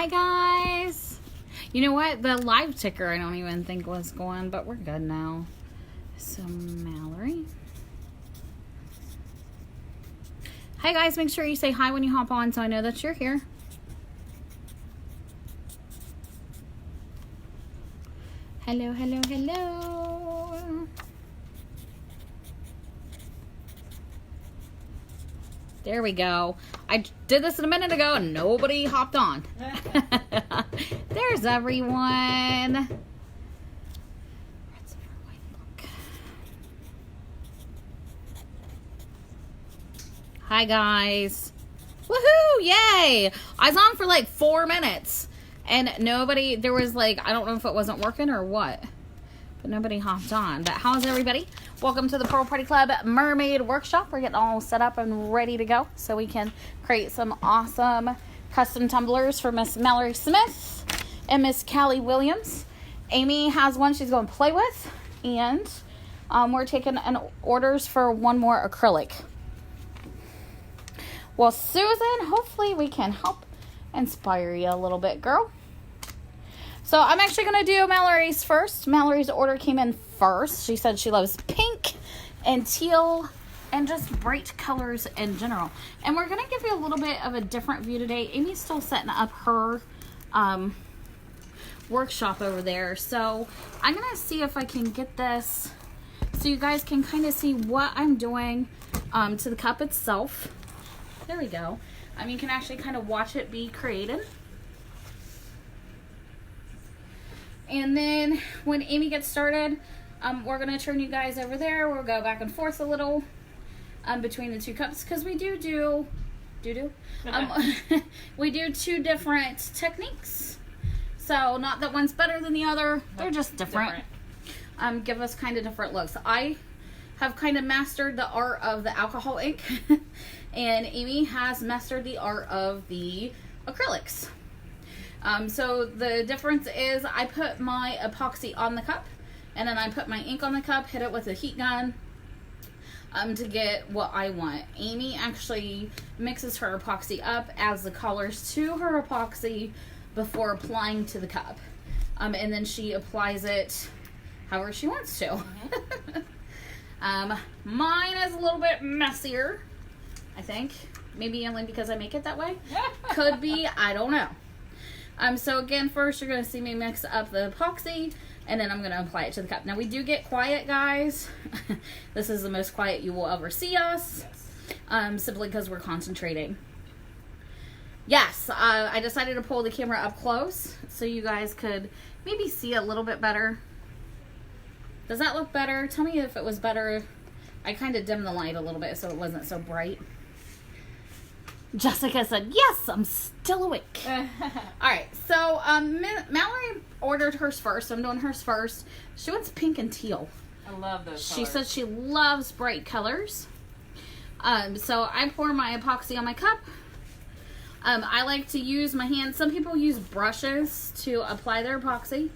Hi guys. You know what? The live ticker I don't even think was going, but we're good now. So Mallory. Hi guys, make sure you say hi when you hop on so I know that you're here. Hello, hello, hello. There we go. I did this a minute ago and nobody hopped on. There's everyone. Hi guys. Woohoo! Yay! I was on for like 4 minutes and nobody, there was like, I don't know if it wasn't working or what, but nobody hopped on. But how's everybody? Welcome to the Pearl Party Club Mermaid Workshop. We're getting all set up and ready to go so we can create some awesome custom tumblers for Miss Mallory Smith and Miss Callie Williams. Amy has one she's going to play with, and we're taking orders for one more acrylic. Well, Susan, hopefully we can help inspire you a little bit, girl. So I'm actually going to do Mallory's first. Mallory's order came in first. She said she loves pink and teal and just bright colors in general. And we're going to give you a little bit of a different view today. Amy's still setting up her workshop over there. So I'm going to see if I can get this so you guys can kind of see what I'm doing to the cup itself. There we go. You can actually kind of watch it be created. And then when Amy gets started, we're going to turn you guys over there. We'll go back and forth a little between the two cups because we do we do two different techniques. So not that one's better than the other. They're just different. Give us kind of different looks. I have kind of mastered the art of the alcohol ink and Amy has mastered the art of the acrylics. So the difference is I put my epoxy on the cup and then I put my ink on the cup, hit it with a heat gun to get what I want. Amy actually mixes her epoxy up, adds the colors to her epoxy before applying to the cup. And then she applies it however she wants to. Mine is a little bit messier, I think. Maybe only because I make it that way. Could be, I don't know. So again, first you're going to see me mix up the epoxy, and then I'm going to apply it to the cup. Now we do get quiet, guys. This is the most quiet you will ever see us, simply because we're concentrating. Yes, I decided to pull the camera up close so you guys could maybe see a little bit better. Does that look better? Tell me if it was better. I kind of dimmed the light a little bit so it wasn't so bright. Jessica said, yes, I'm still awake. Alright, so Mallory ordered hers first. I'm doing hers first. She wants pink and teal. I love those colors. She says she loves bright colors. So I pour my epoxy on my cup. I like to use my hands. Some people use brushes to apply their epoxy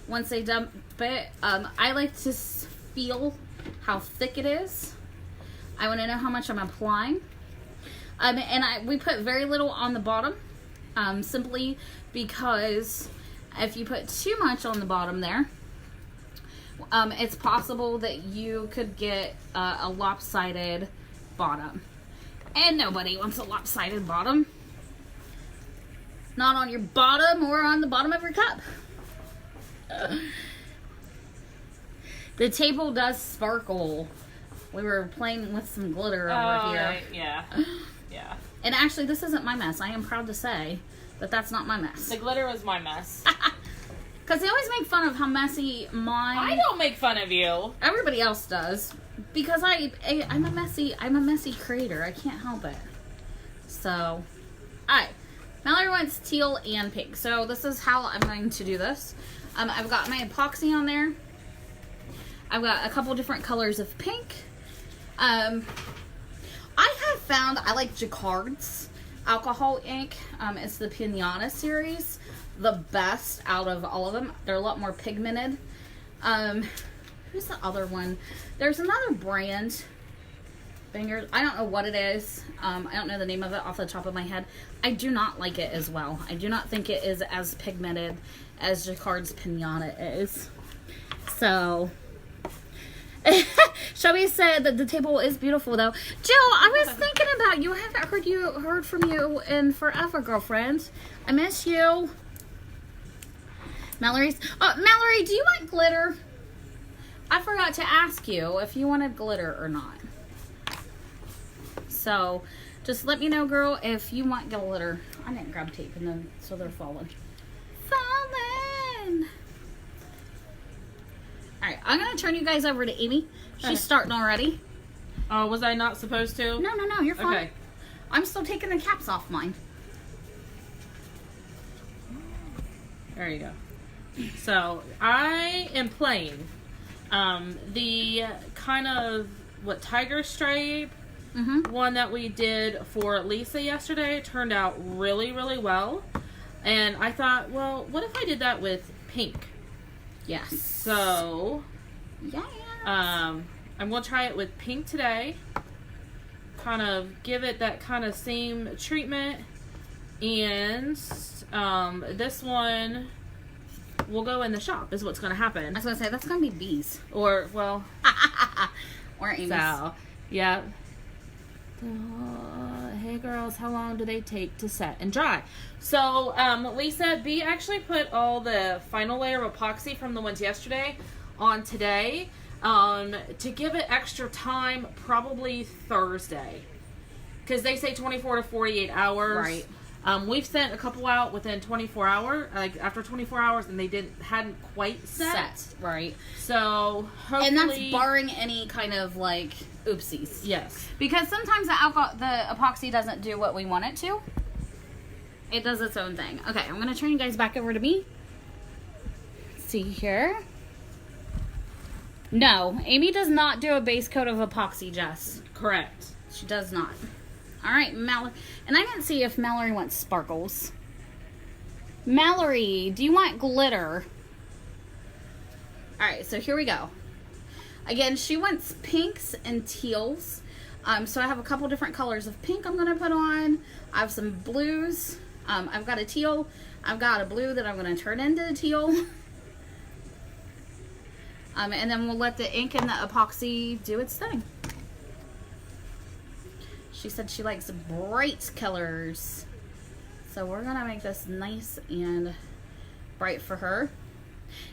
once they dump it. I like to feel how thick it is. I want to know how much I'm applying. And we put very little on the bottom, simply because if you put too much on the bottom there, it's possible that you could get a lopsided bottom. And nobody wants a lopsided bottom. Not on your bottom or on the bottom of your cup. The table does sparkle. We were playing with some glitter over here. Right. Yeah. Yeah. And actually, this isn't my mess. I am proud to say that that's not my mess. The glitter was my mess. Because they always make fun of how messy I don't make fun of you. Everybody else does. Because I'm a messy creator. I can't help it. So, alright. Mallory wants teal and pink. So this is how I'm going to do this. I've got my epoxy on there. I've got a couple different colors of pink. I have found I like Jacquard's alcohol ink. It's the Pinata series. The best out of all of them. They're a lot more pigmented. Who's the other one? There's another brand. bangers. I don't know what it is. I don't know the name of it off the top of my head. I do not like it as well. I do not think it is as pigmented as Jacquard's Pinata is. So, Shelby said that the table is beautiful, though. Jill, I was thinking about you. I haven't heard from you in forever, girlfriend. I miss you. Mallory, do you want glitter? I forgot to ask you if you wanted glitter or not. So, just let me know, girl, if you want glitter. I didn't grab tape, and then so they're falling. Falling! Alright, I'm going to turn you guys over to Amy. She's starting already. Oh, was I not supposed to? No, you're fine. Okay. I'm still taking the caps off mine. There you go. So, I am playing the kind of, tiger stripe one that we did for Lisa yesterday turned out really, really well. And I thought, well, what if I did that with pink? Yes. So, yeah. I'm going to try it with pink today. Kind of give it that kind of same treatment. And this one will go in the shop is what's going to happen. I was going to say, that's going to be bees. Or, well. Or Amy's. So, yeah. Hey girls, how long do they take to set and dry? So, Lisa, B actually put all the final layer of epoxy from the ones yesterday on today. To give it extra time, probably Thursday. Because they say 24 to 48 hours. Right. We've sent a couple out within 24 hours, after 24 hours, and they hadn't quite set. Right. So, hopefully. And that's barring any kind of, oopsies. Yes. Because sometimes the epoxy doesn't do what we want it to. It does its own thing. Okay, I'm going to turn you guys back over to me. See here. No, Amy does not do a base coat of epoxy, Jess. Correct. She does not. All right, Mallory. And I didn't see if Mallory wants sparkles. Mallory, do you want glitter? All right, so here we go. Again, she wants pinks and teals. So I have a couple different colors of pink I'm going to put on. I have some blues. I've got a teal. I've got a blue that I'm going to turn into a teal. And then we'll let the ink and the epoxy do its thing. She said she likes bright colors. So we're going to make this nice and bright for her.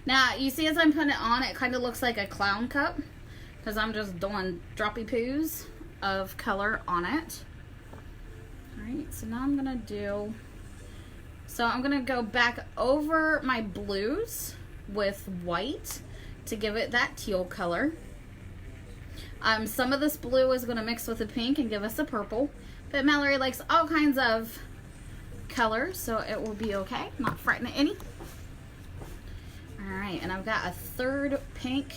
Now, you see as I'm putting it on, it kind of looks like a clown cup. Because I'm just doing droppy poos of color on it. Alright, so now I'm going to do... So I'm going to go back over my blues with white to give it that teal color. Some of this blue is going to mix with the pink and give us a purple. But Mallory likes all kinds of colors, so it will be okay. Not frightened any. Alright, and I've got a third pink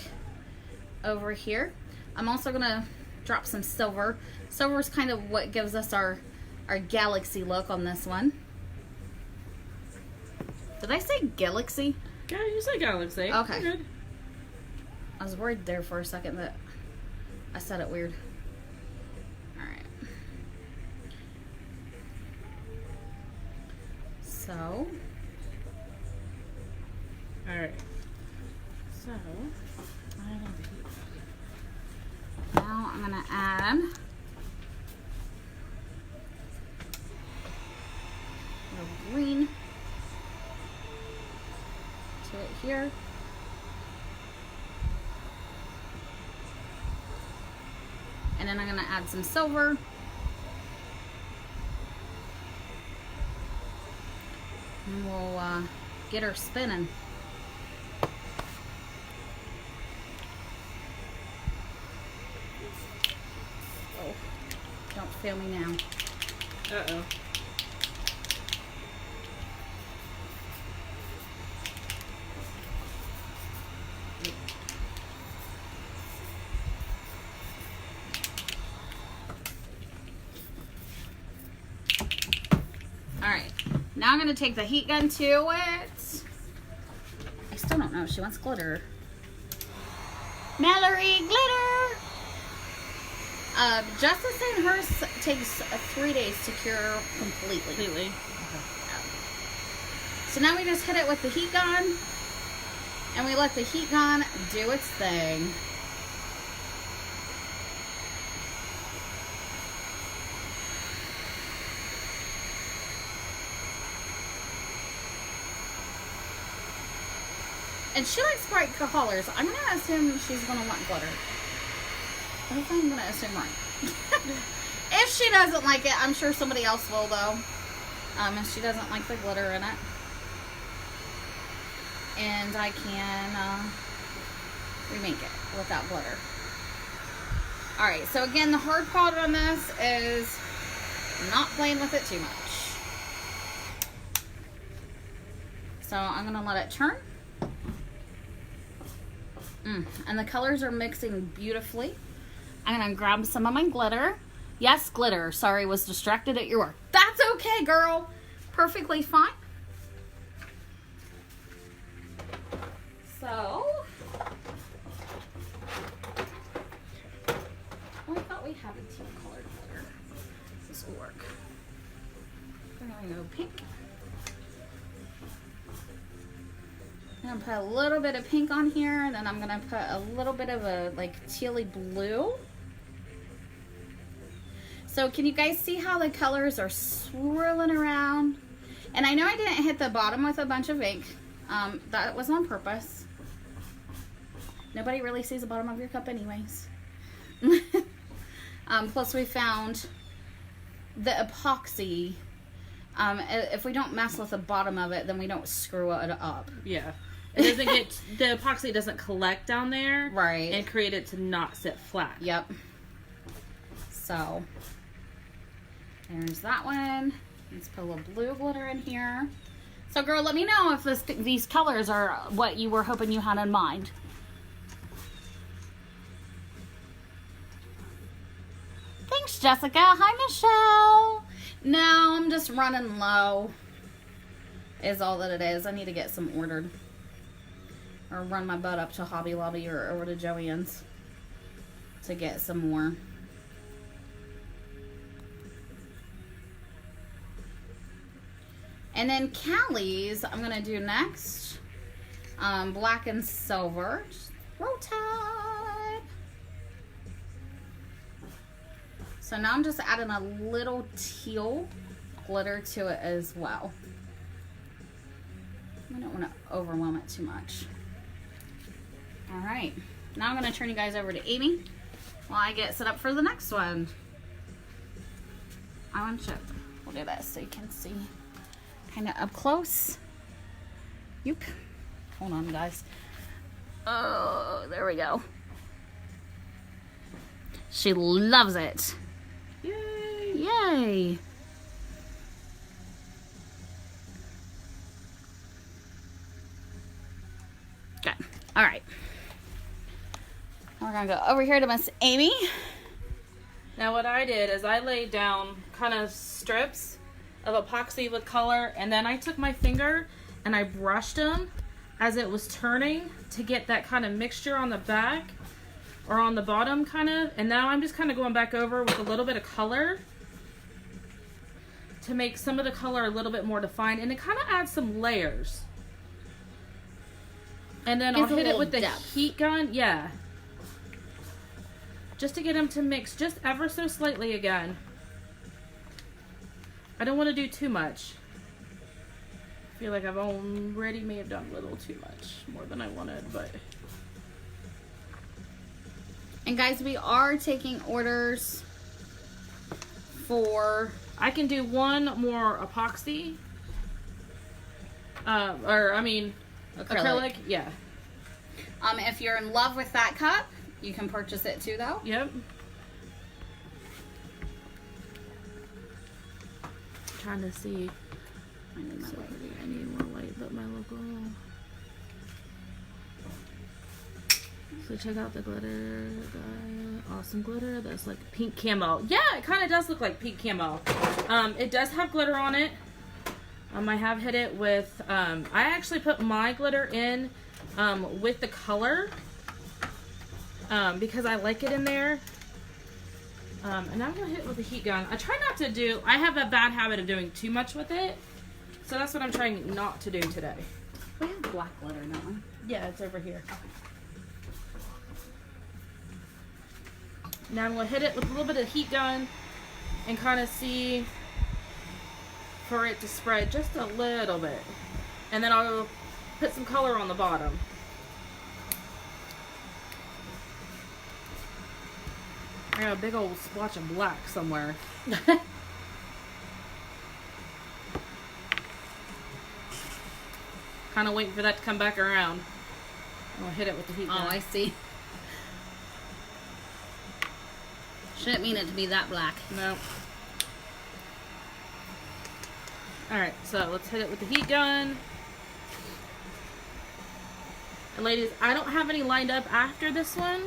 over here. I'm also going to drop some silver. Silver is kind of what gives us our galaxy look on this one. Did I say galaxy? Yeah, you said galaxy. Okay. You're good. I was worried there for a second that I said it weird. Alright. So. Alright. So. Now I'm going to add a little green to it here. And then I'm going to add some silver. And we'll get her spinning. Oh, don't fail me now. Uh-oh. Alright, now I'm going to take the heat gun to it. I still don't know if she wants glitter. Mallory, glitter! Jessica saying hers takes 3 days to cure completely. Okay. Yeah. So now we just hit it with the heat gun, and we let the heat gun do its thing. And she likes bright colors. I'm going to assume she's going to want glitter. I think I'm going to assume right. If she doesn't like it, I'm sure somebody else will, though. If she doesn't like the glitter in it. And I can remake it without glitter. Alright, so again, the hard part on this is not playing with it too much. So I'm going to let it turn. And the colors are mixing beautifully. I'm going to grab some of my glitter. Yes, glitter. Sorry, was distracted at your work. That's okay, girl. Perfectly fine. So, oh, I thought we had a teal colored glitter. This will work. We're going to go pink. I'm going to put a little bit of pink on here, and then I'm going to put a little bit of a like tealy blue. So can you guys see how the colors are swirling around? And I know I didn't hit the bottom with a bunch of ink. That was on purpose. Nobody really sees the bottom of your cup anyways. Plus we found the epoxy. If we don't mess with the bottom of it, then we don't screw it up. Yeah. It doesn't get, the epoxy doesn't collect down there. Right. And create it to not sit flat. Yep. So, there's that one. Let's put a little blue glitter in here. So, girl, let me know if these colors are what you were hoping you had in mind. Thanks, Jessica. Hi, Michelle. No, I'm just running low. Is all that it is. I need to get some ordered. Or run my butt up to Hobby Lobby or over to Joann's to get some more. And then Callie's, I'm going to do next. Black and silver. Just roll tide. So now I'm just adding a little teal glitter to it as well. I don't want to overwhelm it too much. Alright. Now I'm going to turn you guys over to Amy while I get set up for the next one. I want you, we'll do this so you can see kind of up close. Yoop. Hold on, guys. Oh, there we go. She loves it. Yay! Yay! Good. All right. We're going to go over here to Miss Amy. Now what I did is I laid down kind of strips of epoxy with color, and then I took my finger and I brushed them as it was turning to get that kind of mixture on the back or on the bottom kind of, and now I'm just kind of going back over with a little bit of color to make some of the color a little bit more defined, and it kind of adds some layers. And then I'll hit it with the heat gun, yeah. Just to get them to mix just ever so slightly again. I don't want to do too much. I feel like I've already may have done a little too much, more than I wanted, but. And guys, we are taking orders for. I can do one more epoxy. Acrylic, yeah. If you're in love with that cup, you can purchase it too, though. Yep. Trying to see. I need more light, but my logo. So check out the glitter. Awesome glitter. That's like pink camo. Yeah, it kind of does look like pink camo. It does have glitter on it. I have hit it with. I actually put my glitter in with the color because I like it in there. And now I'm going to hit it with a heat gun. I try not to do, I have a bad habit of doing too much with it. So that's what I'm trying not to do today. We have black glitter, don't we? Yeah, it's over here. Now I'm going to hit it with a little bit of heat gun and kind of see for it to spread just a little bit. And then I'll put some color on the bottom. I got a big old splotch of black somewhere. Kind of waiting for that to come back around. I'm going to hit it with the heat gun. Oh, I see. Shouldn't mean it to be that black. No. Alright, so let's hit it with the heat gun. And ladies, I don't have any lined up after this one.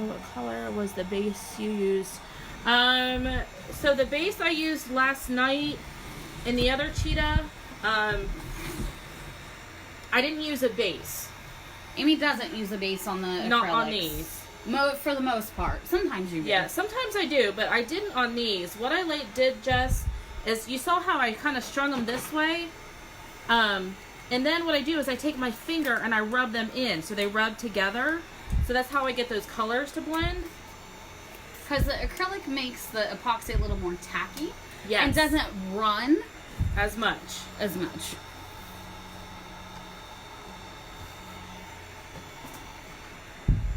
What color was the base you used? So the base I used last night in the other cheetah, I didn't use a base. Amy doesn't use a base on the acrylics. Not on these. For the most part. Sometimes you do. Yeah, sometimes I do, but I didn't on these. What I did, Jess, is you saw how I kind of strung them this way? And then what I do is I take my finger and I rub them in, so they rub together. So that's how I get those colors to blend. Because the acrylic makes the epoxy a little more tacky. Yes. And doesn't run as much.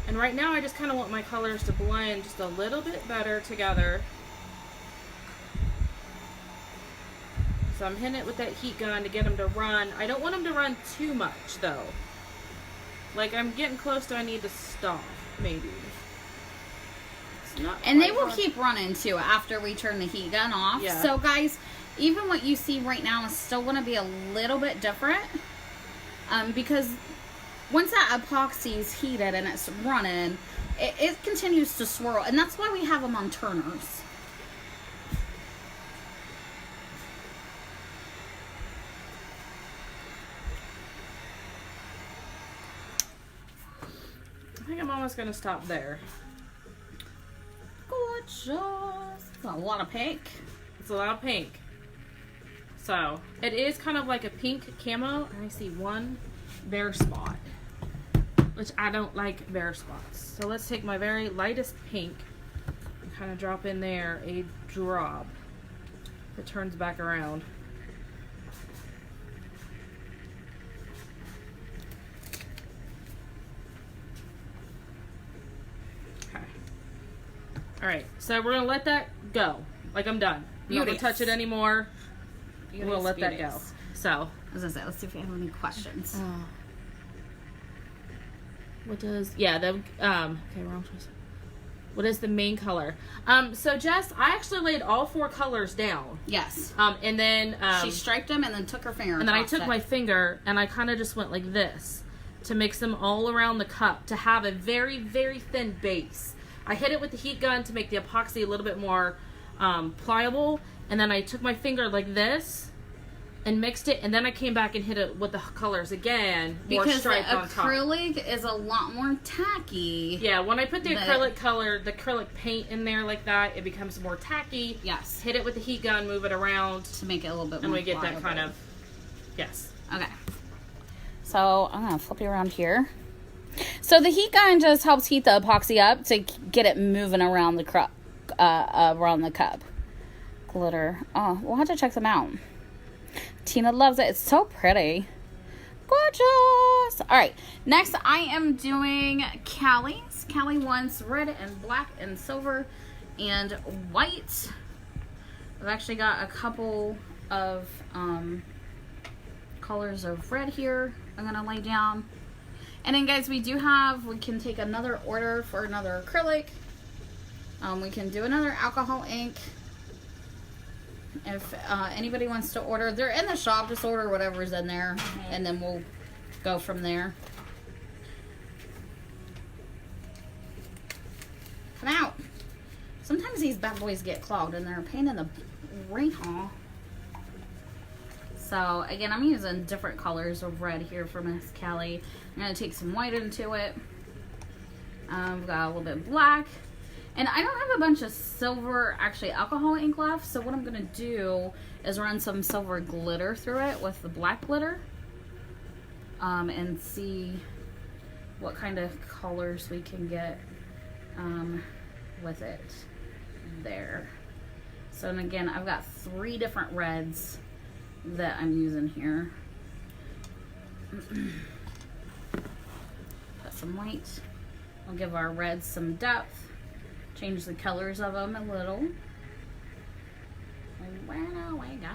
And right now I just kind of want my colors to blend just a little bit better together. So I'm hitting it with that heat gun to get them to run. I don't want them to run too much though. Like I'm getting close to I need to stop, maybe. And they will keep running too after we turn the heat gun off. Yeah. So guys, even what you see right now is still going to be a little bit different. Because once that epoxy is heated and it's running, it continues to swirl. And that's why we have them on turners. I think I'm almost going to stop there. Gorgeous. That's a lot of pink. It's a lot of pink. So, it is kind of like a pink camo. And I see one bare spot. Which I don't like bare spots. So let's take my very lightest pink and kind of drop in there a drop that turns back around. Okay. Alright, so we're going to let that go. Like I'm done. I'm not going to touch it anymore. We'll let that go. So. I was going to say, let's see if we have any questions. What does, yeah, the, okay, wrong choice. What is the main color? So Jess, I actually laid all 4 colors down. Yes. And then, she striped them and then took her finger and then I took my finger and I kind of just went like this to mix them all around the cup to have a very, very thin base. I hit it with the heat gun to make the epoxy a little bit more, pliable. And then I took my finger like this and mixed it, and then I came back and hit it with the colors again, more striped on top. Because the acrylic is a lot more tacky. Yeah, when I put the acrylic color, the acrylic paint in there like that, it becomes more tacky. Yes. Hit it with the heat gun, move it around. To make it a little bit more and we get pliable. that kind of, yes. Okay. So, I'm going to flip you around here. So, the heat gun just helps heat the epoxy up to get it moving around the cup. Glitter. Oh, we'll have to check them out. Tina loves it. It's so pretty. Gorgeous. All right. Next, I am doing Callie's. Callie wants red and black and silver and white. I've actually got a couple of colors of red here I'm going to lay down. And then, guys, we can take another order for another acrylic. We can do another alcohol ink. If anybody wants to order, they're in the shop, just order whatever's in there, and then we'll go from there. Come out. Sometimes these bad boys get clogged, and they're a pain in the ring-haw. So, again, I'm using different colors of red here for Miss Callie. I'm going to take some white into it. We've got a little bit of black. And I don't have a bunch of silver, actually, alcohol ink left. So what I'm going to do is run some silver glitter through it with the black glitter. And see what kind of colors we can get with it there. So, and again, I've got 3 different reds that I'm using here. Put some white. We'll give our reds some depth. Change the colors of them a little. Where do we go?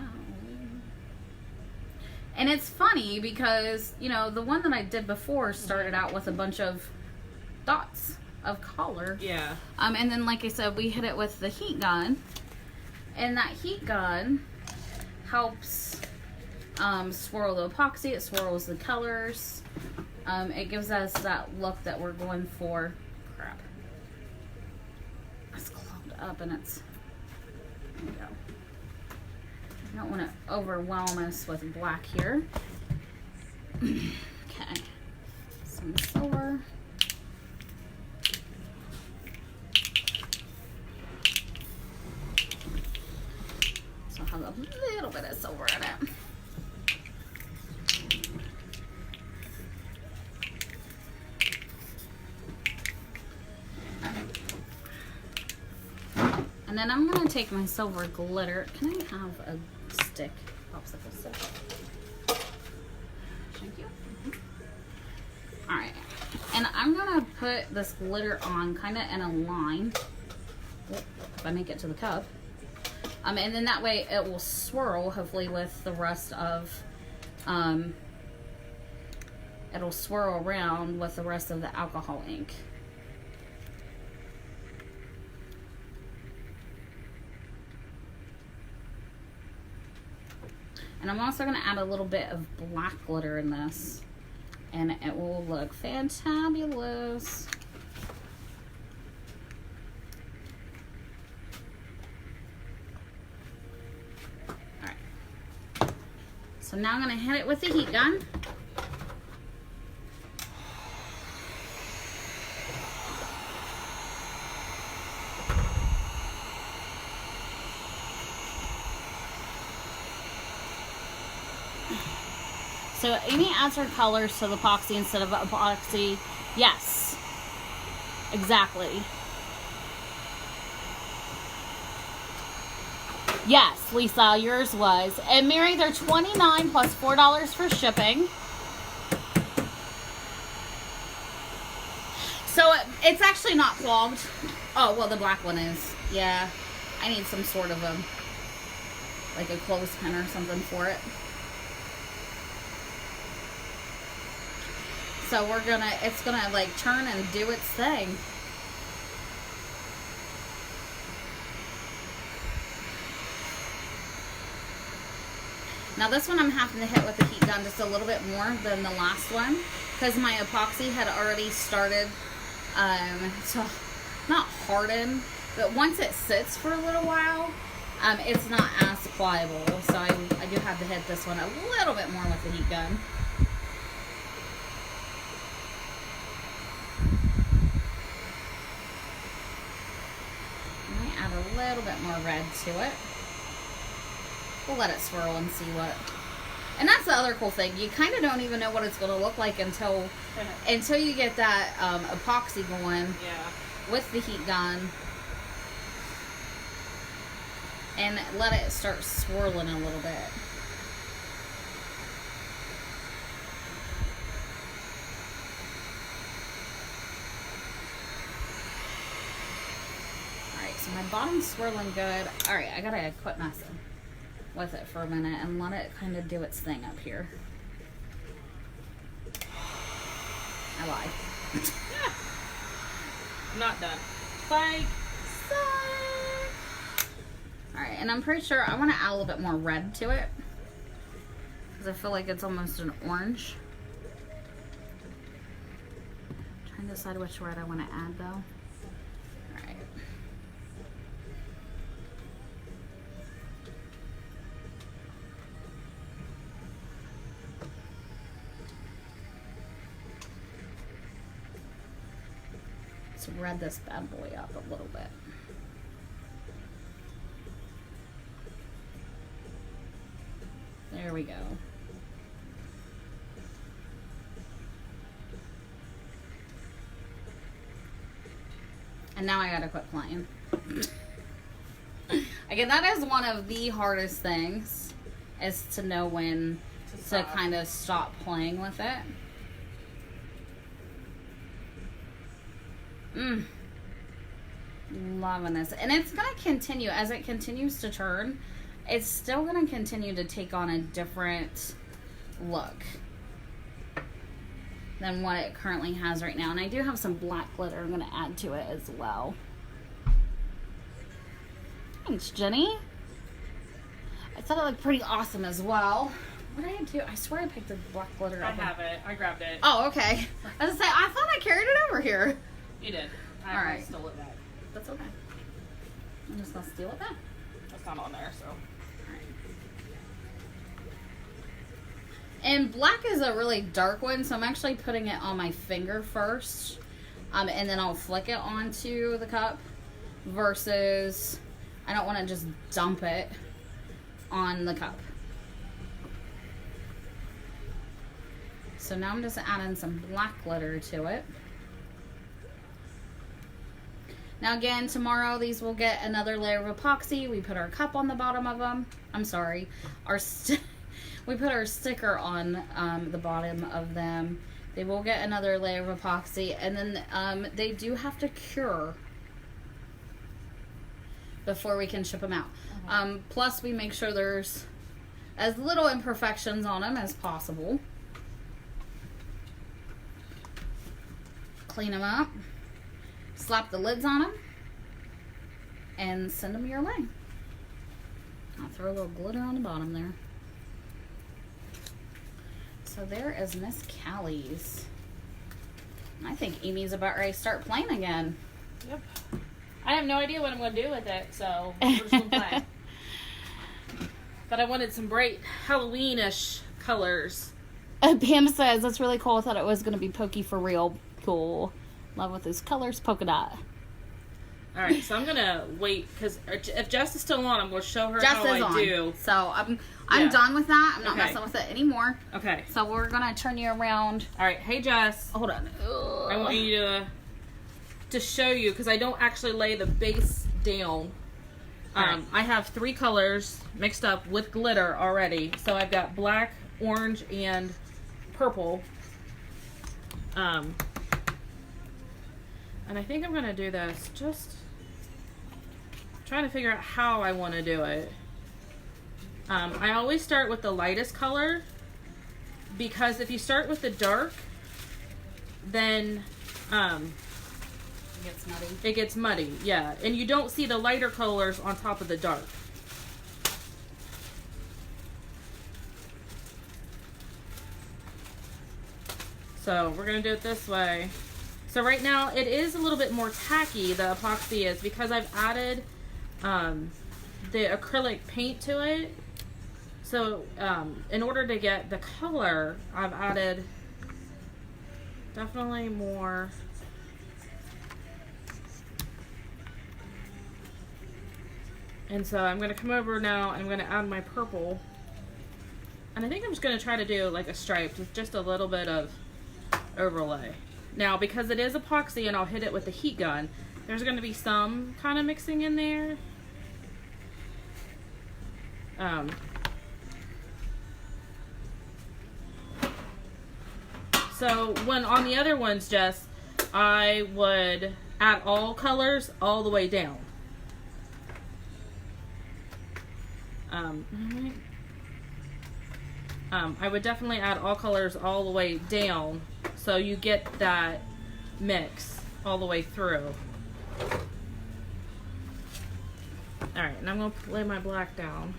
And it's funny because, you know, the one that I did before started out with a bunch of dots of color. Yeah. And then, like I said, we hit it with the heat gun. And that heat gun helps swirl the epoxy. It swirls the colors. It gives us that look that we're going for. Crap. It's clogged up and it's... There we go. I don't want to overwhelm us with black here. Okay. Some silver. So I'll have a little bit of silver in it. And then I'm going to take my silver glitter. Can I have a stick? Popsicle stick. Thank you. Alright. And I'm going to put this glitter on kind of in a line. If I make it to the cup. And then that way it will swirl, hopefully, with the rest of... it'll swirl around with the rest of the alcohol ink. And I'm also going to add a little bit of black glitter in this. And it will look fantabulous. Alright. So now I'm going to hit it with the heat gun. So Amy adds her colors to the epoxy instead of epoxy. Yes. Exactly. Yes, Lisa, yours was. And Mary, they're $29 plus $4 for shipping. So it's actually not clogged. Oh, well, the black one is. Yeah. I need some sort of like a clothespin or something for it. So it's gonna like turn and do its thing. Now this one I'm having to hit with the heat gun just a little bit more than the last one because my epoxy had already started to not harden, but once it sits for a little while, it's not as pliable. So I do have to hit this one a little bit more with the heat gun. Add a little bit more red to it. We'll let it swirl and see what. And that's the other cool thing. You kind of don't even know what it's going to look like until you get that epoxy going. Yeah. With the heat gun. And let it start swirling a little bit. So my bottom's swirling good. Alright, I gotta quit messing with it for a minute and let it kind of do its thing up here. I lied. I'm not done. Psych. Alright, and I'm pretty sure I want to add a little bit more red to it. Because I feel like it's almost an orange. Trying to decide which red I want to add though. Let's red this bad boy up a little bit. There we go. And now I gotta quit playing. Again, that is one of the hardest things, is to know when to kind of stop playing with it. Loving this. And it's going to continue. As it continues to turn, it's still going to continue to take on a different look than what it currently has right now. And I do have some black glitter I'm going to add to it as well. Thanks, Jenny. I thought it looked pretty awesome as well. What did I do? I swear I picked the black glitter up. I have it. I grabbed it. Oh, okay. I was going to say, I thought I carried it over here. You did. All right. Stole it back. That's okay. I'm just going to steal it back. That's not on there, so. And black is a really dark one, so I'm actually putting it on my finger first. And then I'll flick it onto the cup. Versus, I don't want to just dump it on the cup. So now I'm just adding some black glitter to it. Now again, tomorrow these will get another layer of epoxy. We put our cup on the bottom of them. I'm sorry. We put our sticker on the bottom of them. They will get another layer of epoxy. And then they do have to cure before we can ship them out. Plus, we make sure there's as little imperfections on them as possible. Clean them up. Slap the lids on them. And send them your way. I'll throw a little glitter on the bottom there. So there is Miss Callie's. I think Amy's about ready to start playing again. Yep. I have no idea what I'm going to do with it, so we're just going to play. But I wanted some bright Halloween-ish colors. Pam says, that's really cool. I thought it was going to be pokey for real. Cool. Love with those colors, polka dot. All right, so I'm going to wait, because if Jess is still on, I'm going to show her how I do. So I'm done with that. I'm not messing with it anymore. Okay. So we're going to turn you around. All right. Hey, Jess. Hold on. I want you to show you, because I don't actually lay the base down. Right. I have 3 colors mixed up with glitter already. So I've got black, orange, and purple. And I think I'm going to do this just trying to figure out how I want to do it. I always start with the lightest color, because if you start with the dark, then It gets muddy. it gets muddy, yeah. And you don't see the lighter colors on top of the dark. So we're going to do it this way. So right now it is a little bit more tacky, the epoxy is, because I've added the acrylic paint to it. So in order to get the color, I've added definitely more. And so I'm going to come over now and I'm going to add my purple. And I think I'm just going to try to do like a stripe with just a little bit of overlay. Now, because it is epoxy and I'll hit it with the heat gun, there's going to be some kind of mixing in there. So when on the other ones, Jess, I would add all colors all the way down. I would definitely add all colors all the way down, so you get that mix all the way through. Alright, and I'm going to lay my black down.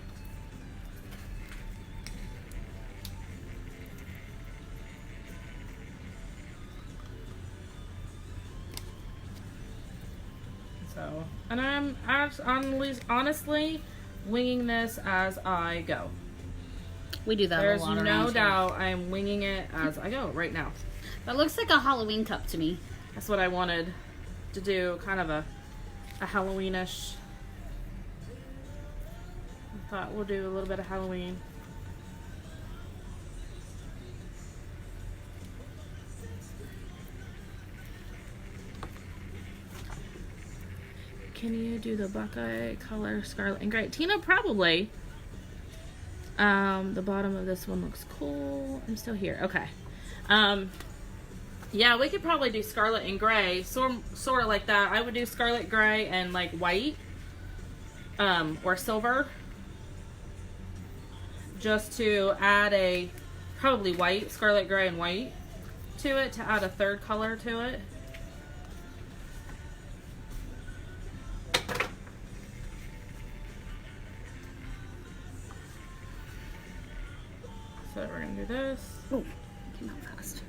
So, and I'm honestly winging this as I go. We do that There's a lot around no here. doubt I'm winging it as I go right now. That looks like a Halloween cup to me. That's what I wanted. to do kind of a Halloweenish. I thought we'll do a little bit of Halloween. Can you do the Buckeye color scarlet and gray? Tina, probably. The bottom of this one looks cool. I'm still here. Okay. Yeah, we could probably do scarlet and gray. Sort of like that. I would do scarlet, gray, and like white. Or silver. Just to add a, probably white, scarlet, gray, and white to it. To add a third color to it. So we're gonna do this. Oh, came out fast.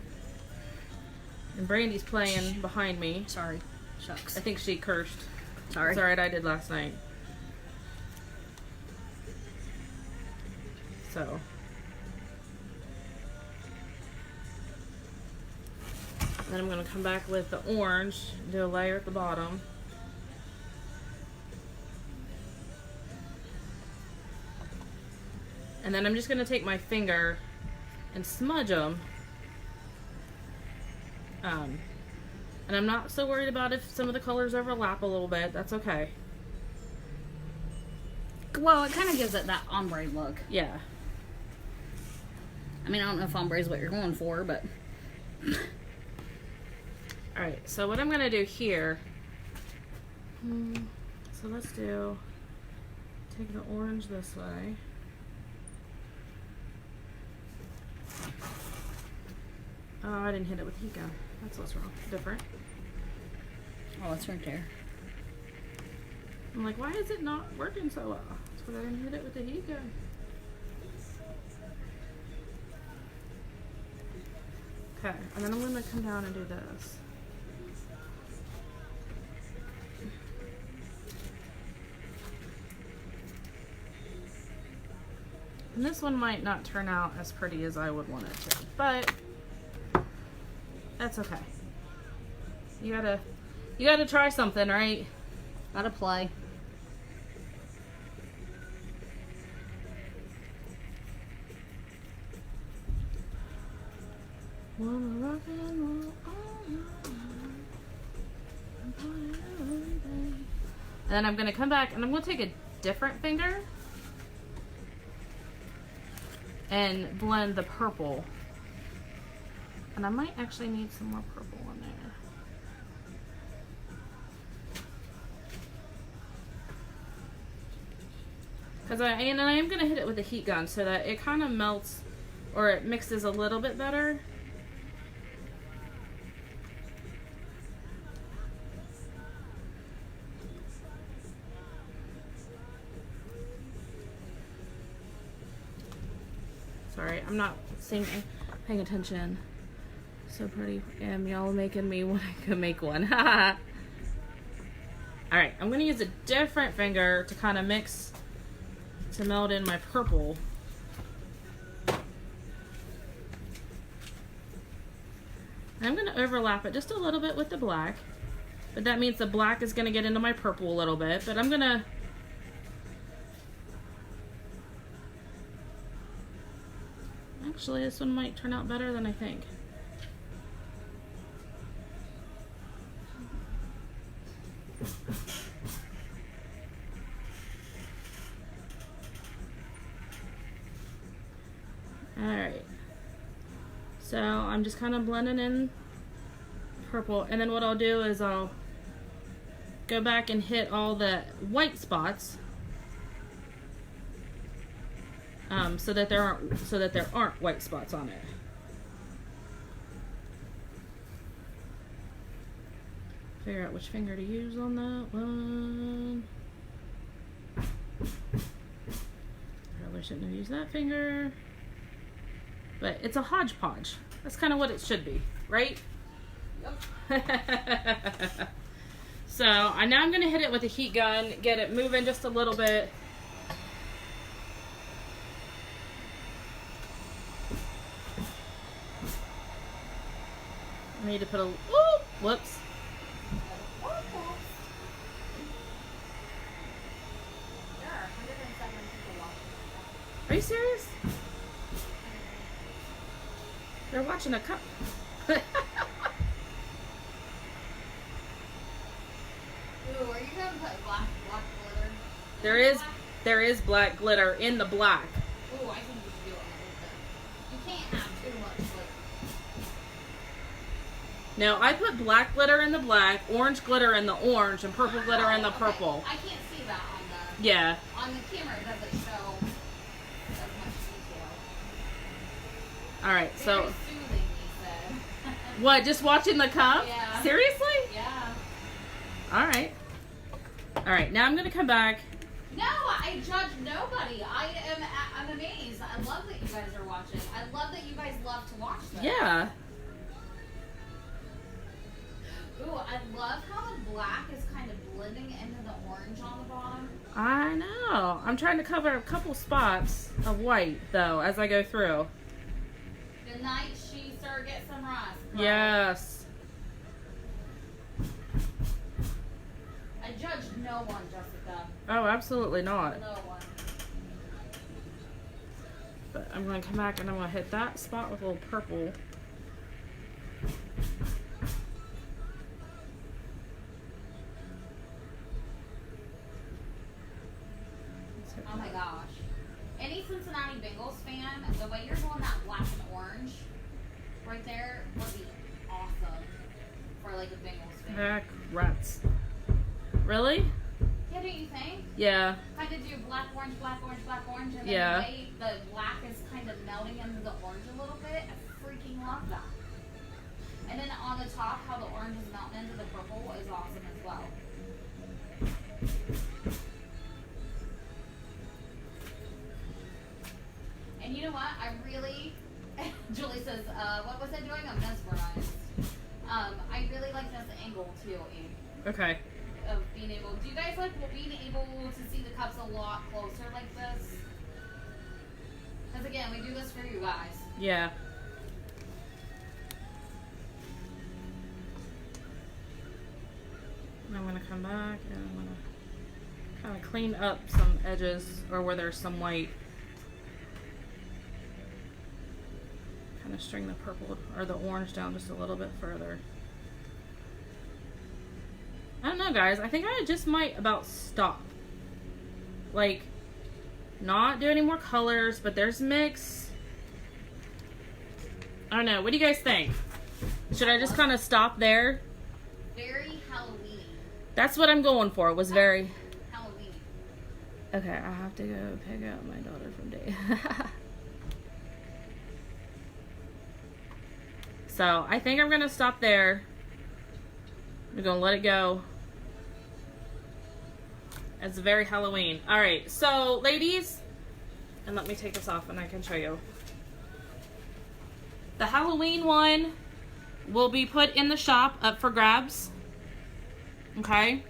And Brandy's playing behind me. Sorry. Shucks. I think she cursed. Sorry. It's alright, I did last night. So. Then I'm gonna come back with the orange, do a layer at the bottom. And then I'm just going to take my finger and smudge them. And I'm not so worried about if some of the colors overlap a little bit. That's okay. Well, it kind of gives it that ombre look. Yeah. I mean, I don't know if ombre is what you're going for, but... Alright, so what I'm going to do here... So let's do... Take the orange this way. Oh, I didn't hit it with heat gun. That's what's wrong. Different. Oh, it's right there. I'm like, why is it not working so well? It's because I didn't hit it with the heat gun. Okay, and then I'm going to come down and do this. And this one might not turn out as pretty as I would want it to, but that's okay. You gotta try something, right? Gotta play. Wanna rock and roll all night. And then I'm gonna come back and I'm gonna take a different finger and blend the purple. And I might actually need some more purple in there. Because I am going to hit it with a heat gun so that it kind of melts or it mixes a little bit better. Sorry, I'm not paying attention. So pretty. And y'all making me want to go make one. Alright, I'm going to use a different finger to kind of mix, to meld in my purple. And I'm going to overlap it just a little bit with the black. But that means the black is going to get into my purple a little bit. But I'm going to... Actually, this one might turn out better than I think. Alright. So I'm just kind of blending in purple. And then what I'll do is I'll go back and hit all the white spots. So that there aren't white spots on it. Figure out which finger to use on that one. Probably shouldn't have used that finger. But it's a hodgepodge. That's kind of what it should be, right? Yep. So now I'm going to hit it with a heat gun, get it moving just a little bit. I need to put a, whoops. serious? They're watching a cup. Ooh, are you gonna put black glitter? There is black glitter in the black. Ooh, I think you should do it a little bit. You can't have too much glitter. Now, I put black glitter in the black, orange glitter in the orange, and purple glitter in the purple. I can't see that on the Yeah. on the camera. It doesn't show as much detail. All right, Very so soothing, you said. what? Just watching the cup? Yeah. Seriously? Yeah. All right. All right. Now I'm gonna come back. No, I judge nobody. I'm amazed. I love that you guys are watching. I love that you guys love to watch this. Yeah. Ooh, I love how the black is kind of blending into the orange on the bottom. I know. I'm trying to cover a couple spots of white though as I go through. Good night, she sir. Get some rest. Girl. Yes. I judge no one, Jessica. Oh, absolutely not. No one. But I'm going to come back and I'm going to hit that spot with a little purple. Oh my gosh. Any Cincinnati Bengals fan, the way you're doing that black and orange right there would be awesome for like a Bengals fan. Heck, rats. Really? Yeah, don't you think? Yeah. Kind of do black, orange, black, orange, black, orange, and then Yeah. the way the black is kind of melting into the orange a little bit. I freaking love that. And then on the top, how the orange is melting into the purple is awesome as well. And you know what? I really, Julie says, what was I doing? I'm mesmerized. I really like this angle too, Amy. Okay. Of being able, do you guys like being able to see the cups a lot closer like this? Because again, we do this for you guys. Yeah. And I'm going to come back and I'm going to kind of clean up some edges or where there's some white. Kind of string the purple or the orange down just a little bit further. I don't know, guys. I think I just might about stop. Like, not do any more colors, but there's mix. I don't know. What do you guys think? Should I just kind of stop there? Very Halloween-y. That's what I'm going for. It was very... Halloween. Okay, I have to go pick up my daughter from day. So, I think I'm going to stop there. I'm going to let it go. It's very Halloween. Alright, so, ladies, and let me take this off and I can show you. The Halloween one will be put in the shop up for grabs. Okay?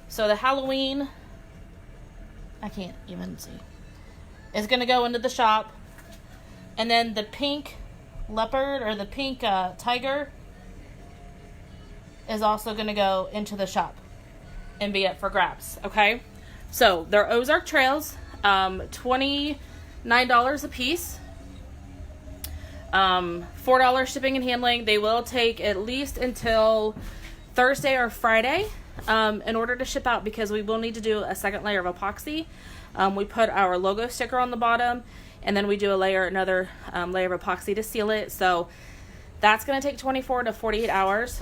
So, the Halloween, I can't even see, is going to go into the shop. And then the pink leopard or the pink tiger is also going to go into the shop and be up for grabs. Okay, so they're Ozark Trails, $29 a piece, $4 shipping and handling. They will take at least until Thursday or Friday in order to ship out, because we will need to do a second layer of epoxy. We put our logo sticker on the bottom, and then we do another layer of epoxy to seal it. So that's going to take 24 to 48 hours.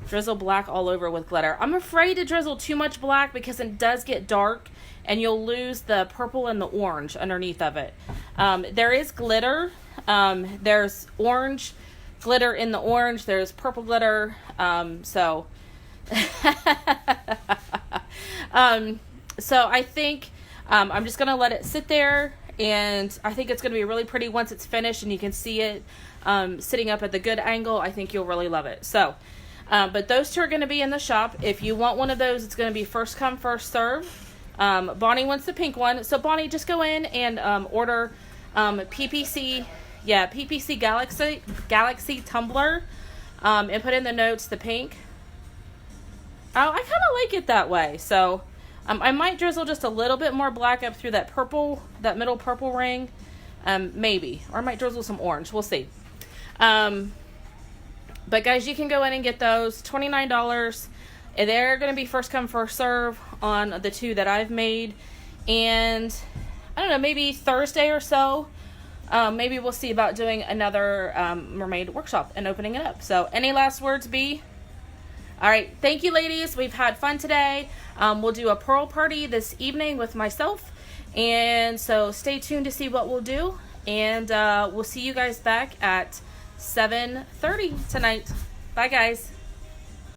Drizzle black all over with glitter. I'm afraid to drizzle too much black because it does get dark and you'll lose the purple and the orange underneath of it. There is glitter. There's orange glitter in the orange. There's purple glitter. So I think I'm just going to let it sit there, and I think it's going to be really pretty once it's finished and you can see it sitting up at the good angle. I think you'll really love it. So, but those two are going to be in the shop. If you want one of those, it's going to be first come, first serve. Bonnie wants the pink one. So, Bonnie, just go in and order PPC Galaxy Tumbler, and put in the notes the pink. Oh, I kind of like it that way. So, I might drizzle just a little bit more black up through that purple, that middle purple ring. Maybe. Or I might drizzle some orange. We'll see. But guys, you can go in and get those. $29. They're going to be first come, first serve on the 2 that I've made. And I don't know, maybe Thursday or so, maybe we'll see about doing another mermaid workshop and opening it up. So any last words, B? All right. Thank you, ladies. We've had fun today. We'll do a pearl party this evening with myself. And so stay tuned to see what we'll do. And we'll see you guys back at 7:30 tonight. Bye, guys.